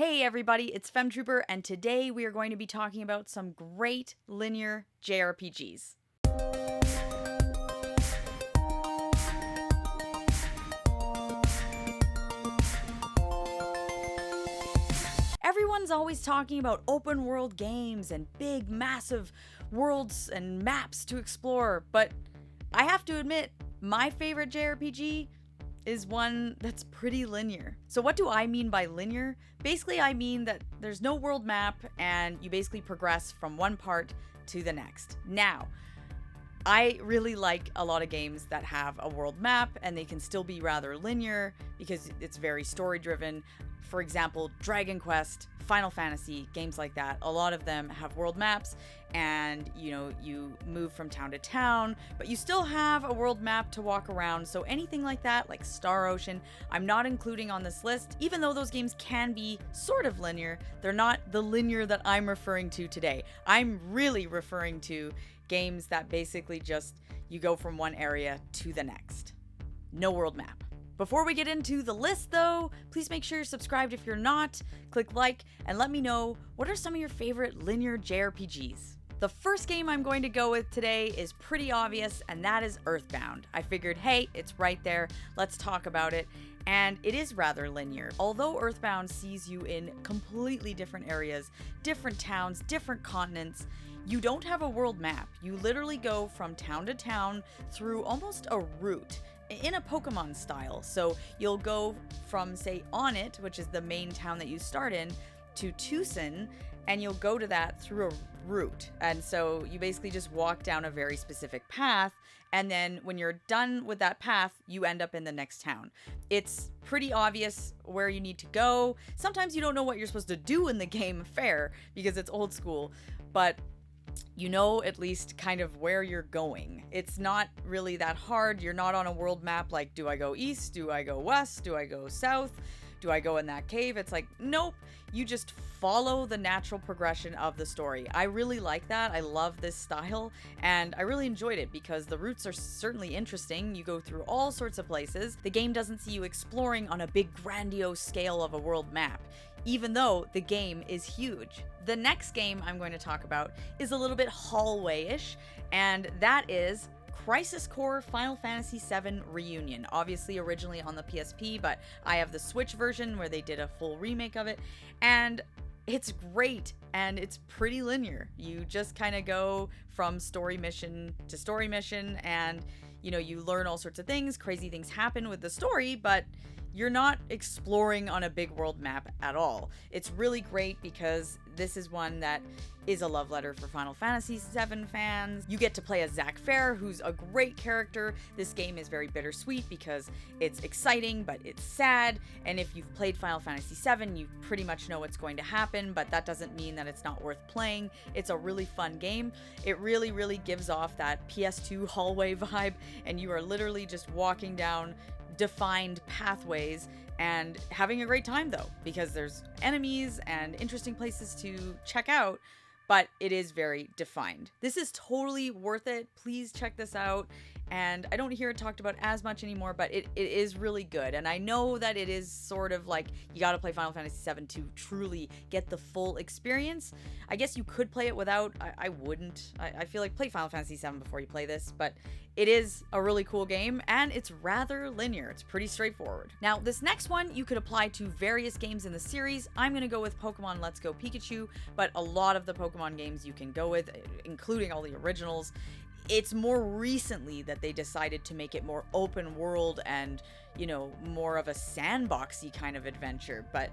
Hey everybody, it's Femtrooper, and today we are going to be talking about some great linear JRPGs. Everyone's always talking about open world games and big, massive worlds and maps to explore, but I have to admit, my favorite JRPG is one that's pretty linear. So what do I mean by linear? Basically, I mean that there's no world map and you basically progress from one part to the next. Now, I really like a lot of games that have a world map and they can still be rather linear because it's very story driven. For example, Dragon Quest, Final Fantasy, games like that, a lot of them have world maps and you move from town to town, but you still have a world map to walk around. So anything like that, like Star Ocean, I'm not including on this list. Even though those games can be sort of linear, they're not the linear that I'm referring to today. I'm really referring to games that basically just you go from one area to the next. No world map. Before we get into the list though, please make sure you're subscribed if you're not, click like, and let me know what are some of your favorite linear JRPGs. The first game I'm going to go with today is pretty obvious, and that is Earthbound. I figured, hey, it's right there, let's talk about it. And it is rather linear. Although Earthbound sees you in completely different areas, different towns, different continents, you don't have a world map. You literally go from town to town through almost a route in a Pokemon style. So you'll go from, say, Onit, which is the main town that you start in, to Tucson, and you'll go to that through a route. And so you basically just walk down a very specific path, and then when you're done with that path, you end up in the next town. It's pretty obvious where you need to go. Sometimes you don't know what you're supposed to do in the game, fair, because it's old school, but you know at least kind of where you're going. It's not really that hard. You're not on a world map like, do I go east? Do I go west? Do I go south? Do I go in that cave? It's like, nope. You just follow the natural progression of the story. I really like that. I love this style, and I really enjoyed it because the routes are certainly interesting. You go through all sorts of places. The game doesn't see you exploring on a big grandiose scale of a world map, even though the game is huge. The next game I'm going to talk about is a little bit hallway-ish, and that is Crisis Core Final Fantasy VII Reunion. Obviously originally on the PSP, but I have the Switch version where they did a full remake of it, and it's great and it's pretty linear. You just kind of go from story mission to story mission, and you learn all sorts of things. Crazy things happen with the story, but you're not exploring on a big world map at all. It's really great because this is one that is a love letter for Final Fantasy VII fans. You get to play as Zack Fair, who's a great character. This game is very bittersweet because it's exciting, but it's sad. And if you've played Final Fantasy VII, you pretty much know what's going to happen, but that doesn't mean that it's not worth playing. It's a really fun game. It really, really gives off that PS2 hallway vibe, and you are literally just walking down defined pathways and having a great time though, because there's enemies and interesting places to check out, but it is very defined. This is totally worth it. Please check this out. And I don't hear it talked about as much anymore, but it is really good. And I know that it is sort of like you got to play Final Fantasy VII to truly get the full experience. I guess you could play it without. I wouldn't. I feel like play Final Fantasy VII before you play this, but it is a really cool game and it's rather linear. It's pretty straightforward. Now, this next one you could apply to various games in the series. I'm going to go with Pokemon Let's Go Pikachu, but a lot of the Pokemon games you can go with, including all the originals. It's more recently that they decided to make it more open world and, more of a sandboxy kind of adventure. But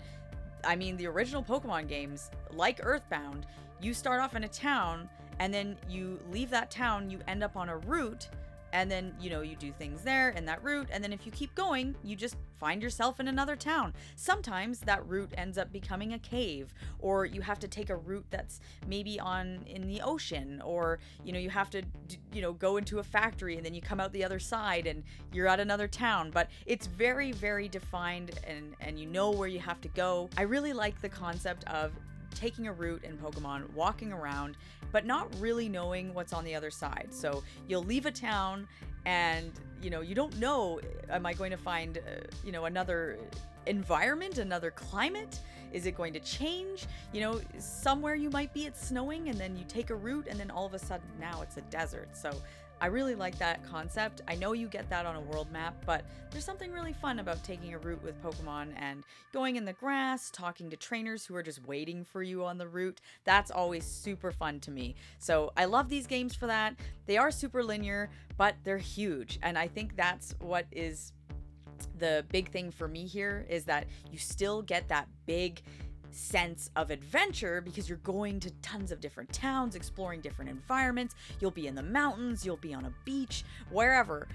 I mean, the original Pokemon games, like Earthbound, you start off in a town and then you leave that town, you end up on a route, and then, you do things there in that route, and then if you keep going, you just find yourself in another town. Sometimes that route ends up becoming a cave, or you have to take a route that's maybe in the ocean, or, you have to, go into a factory, and then you come out the other side, and you're at another town. But it's very, very defined, and you know where you have to go. I really like the concept of taking a route in Pokemon, walking around, but not really knowing what's on the other side. So you'll leave a town and, you know, you don't know, am I going to find, you know, another environment, another climate? Is it going to change? You know, somewhere you might be, it's snowing, and then you take a route, and then all of a sudden now it's a desert. So I really like that concept. I know you get that on a world map, but there's something really fun about taking a route with Pokemon and going in the grass, talking to trainers who are just waiting for you on the route. That's always super fun to me. So I love these games for that. They are super linear, but they're huge. And I think that's what is the big thing for me here, is that you still get that big sense of adventure because you're going to tons of different towns, exploring different environments. You'll be in the mountains, you'll be on a beach, wherever,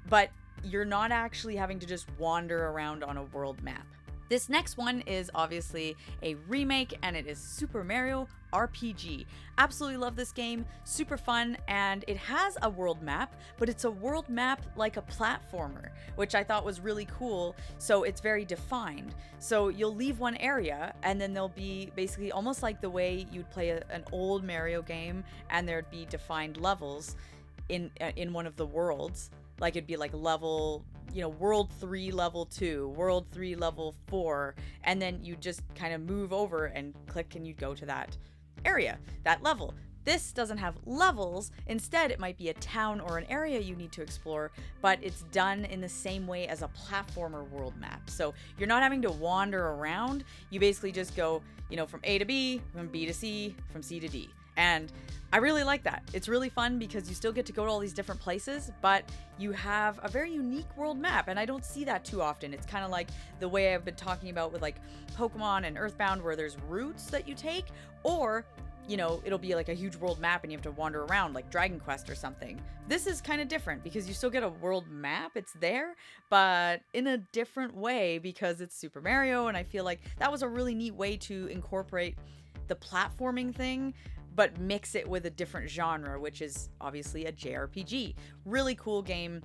but you're not actually having to just wander around on a world map. This next one is obviously a remake, and it is Super Mario RPG. Absolutely love this game, super fun, and it has a world map, but it's a world map like a platformer, which I thought was really cool. So it's very defined. So you'll leave one area, and then there'll be basically almost like the way you'd play an old Mario game, and there'd be defined levels in one of the worlds. Like it'd be like level, you know, world 3, level 2, world 3, level 4, and then you just kind of move over and click and you go to that area, that level. This doesn't have levels. Instead, it might be a town or an area you need to explore, but it's done in the same way as a platformer world map. So you're not having to wander around. You basically just go, you know, from A to B, from B to C, from C to D. And I really like that. It's really fun because you still get to go to all these different places, but you have a very unique world map, and I don't see that too often. It's kind of like the way I've been talking about with like Pokemon and Earthbound, where there's routes that you take, or, you know, it'll be like a huge world map and you have to wander around like Dragon Quest or something. This is kind of different because you still get a world map. It's there, but in a different way because it's Super Mario, and I feel like that was a really neat way to incorporate the platforming thing, but mix it with a different genre, which is obviously a JRPG. Really cool game.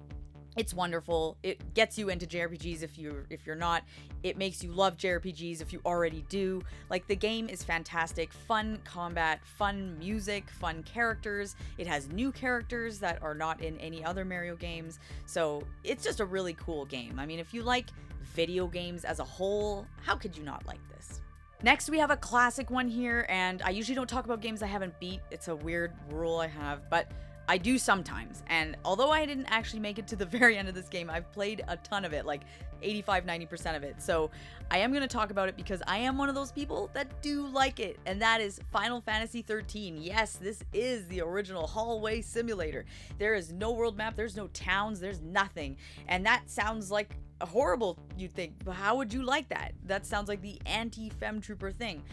It's wonderful. It gets you into JRPGs if you're not. It makes you love JRPGs if you already do. Like, the game is fantastic. Fun combat, fun music, fun characters. It has new characters that are not in any other Mario games. So it's just a really cool game. I mean, if you like video games as a whole, how could you not like this? Next, we have a classic one here, and I usually don't talk about games I haven't beat. It's a weird rule I have, but I do sometimes. And although I didn't actually make it to the very end of this game, I've played a ton of it, like 85-90% of it. So I am going to talk about it because I am one of those people that do like it, and that is Final Fantasy 13. Yes, this is the original hallway simulator. There is no world map, there's no towns, there's nothing. And that sounds like horrible, you'd think, but how would you like that? That sounds like the anti-Femtrooper thing.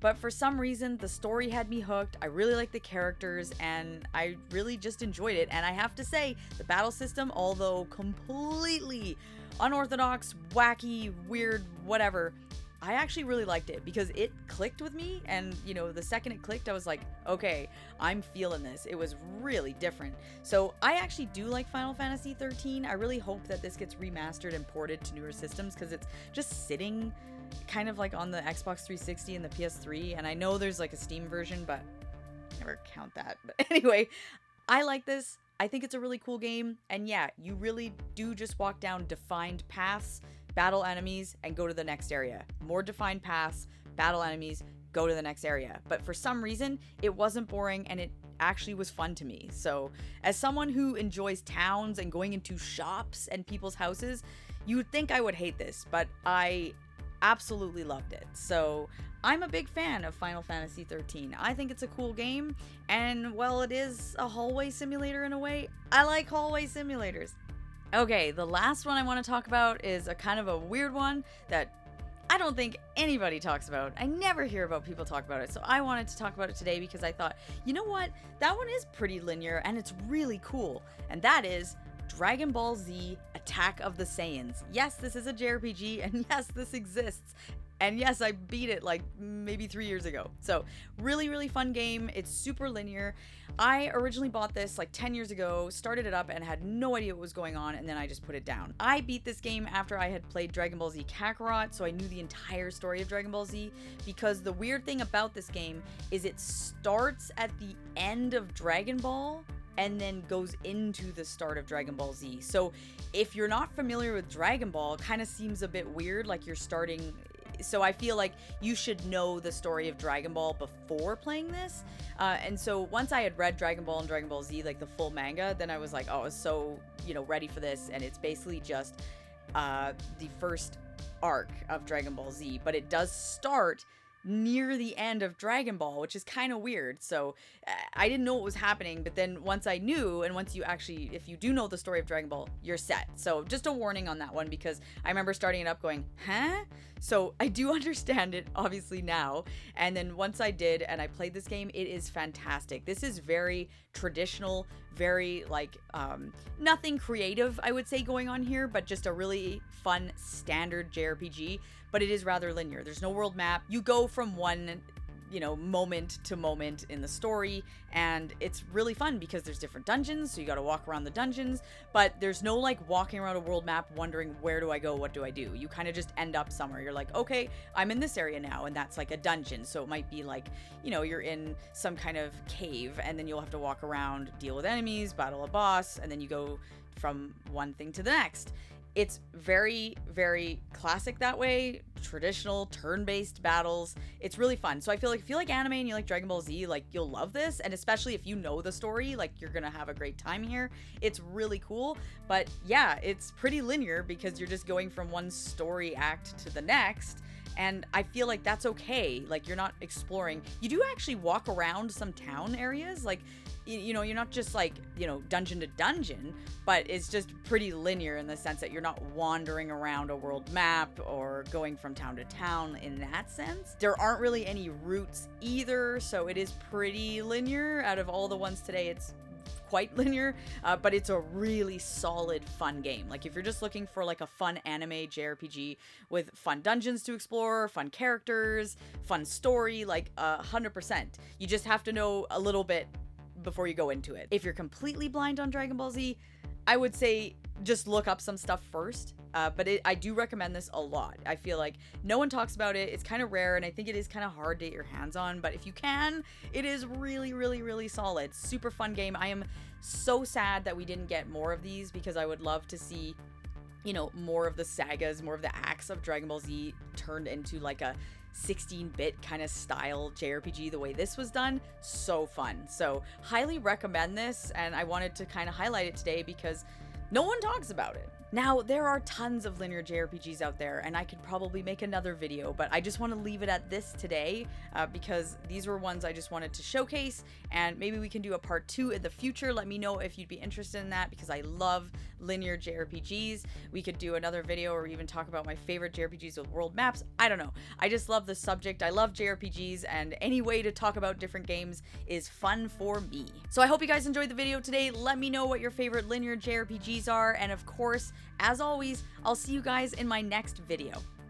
But for some reason, the story had me hooked. I really liked the characters, and I really just enjoyed it. And I have to say, the battle system, although completely unorthodox, wacky, weird, whatever, I actually really liked it because it clicked with me. And, you know, the second it clicked, I was like, okay, I'm feeling this. It was really different. So I actually do like Final Fantasy 13. I really hope that this gets remastered and ported to newer systems because it's just sitting kind of like on the Xbox 360 and the PS3. And I know there's like a Steam version, but I never count that. But anyway, I like this. I think it's a really cool game. And yeah, you really do just walk down defined paths, battle enemies, and go to the next area. More defined paths, battle enemies, go to the next area. But for some reason, it wasn't boring, and it actually was fun to me. So as someone who enjoys towns and going into shops and people's houses, you would think I would hate this, but I absolutely loved it. So I'm a big fan of Final Fantasy 13. I think it's a cool game, and while it is a hallway simulator in a way, I like hallway simulators. Okay, the last one I want to talk about is a kind of a weird one that I don't think anybody talks about. I never hear about people talk about it, so I wanted to talk about it today because I thought, you know what? That one is pretty linear, and it's really cool, and that is Dragon Ball Z Attack of the Saiyans. Yes, this is a JRPG, and yes, this exists. And yes, I beat it like maybe 3 years ago. So really, really fun game. It's super linear. I originally bought this like 10 years ago, started it up and had no idea what was going on, and then I just put it down. I beat this game after I had played Dragon Ball Z Kakarot, so I knew the entire story of Dragon Ball Z, because the weird thing about this game is it starts at the end of Dragon Ball and then goes into the start of Dragon Ball Z. So if you're not familiar with Dragon Ball, it kind of seems a bit weird, like you're starting. So I feel like you should know the story of Dragon Ball before playing this. And so once I had read Dragon Ball and Dragon Ball Z, like the full manga, then I was like, oh, I was so, ready for this. And it's basically just the first arc of Dragon Ball Z, but it does start near the end of Dragon Ball, which is kind of weird. So I didn't know what was happening, but then once I knew, and once you actually, if you do know the story of Dragon Ball, you're set. So just a warning on that one, because I remember starting it up going, huh? So I do understand it obviously now. And then once I did and I played this game, it is fantastic. This is very traditional, very like nothing creative, I would say, going on here, but just a really fun standard JRPG. But it is rather linear. There's no world map. You go from one, moment to moment in the story, and it's really fun because there's different dungeons, so you got to walk around the dungeons, but there's no like walking around a world map wondering where do I go, what do I do. You kind of just end up somewhere. You're like, okay, I'm in this area now, and that's like a dungeon. So it might be like, you're in some kind of cave, and then you'll have to walk around, deal with enemies, battle a boss, and then you go from one thing to the next. It's very, very classic that way. Traditional turn-based battles. It's really fun. So I feel like if you like anime and you like Dragon Ball Z, like you'll love this. And especially if you know the story, like you're gonna have a great time here. It's really cool. But yeah, it's pretty linear because you're just going from one story act to the next. And I feel like that's okay. Like you're not exploring. You do actually walk around some town areas. Like, you're not just like, dungeon to dungeon, but it's just pretty linear in the sense that you're not wandering around a world map or going from town to town in that sense. There aren't really any routes either, so it is pretty linear. Out of all the ones today, it's quite linear, but it's a really solid, fun game. Like if you're just looking for like a fun anime JRPG with fun dungeons to explore, fun characters, fun story, like 100%. You just have to know a little bit before you go into it. If you're completely blind on Dragon Ball Z, I would say just look up some stuff first. But I do recommend this a lot. I feel like no one talks about it. It's kind of rare, and I think it is kind of hard to get your hands on. But if you can, it is really, really, really solid. Super fun game. I am so sad that we didn't get more of these because I would love to see, more of the sagas, more of the acts of Dragon Ball Z turned into like a 16-bit kind of style JRPG the way this was done. So fun. So highly recommend this, and I wanted to kind of highlight it today because no one talks about it. Now, there are tons of linear JRPGs out there, and I could probably make another video, but I just want to leave it at this today because these were ones I just wanted to showcase, and maybe we can do a part 2 in the future. Let me know if you'd be interested in that because I love linear JRPGs. We could do another video or even talk about my favorite JRPGs with world maps. I don't know. I just love the subject. I love JRPGs, and any way to talk about different games is fun for me. So I hope you guys enjoyed the video today. Let me know what your favorite linear JRPGs are, and of course, as always, I'll see you guys in my next video.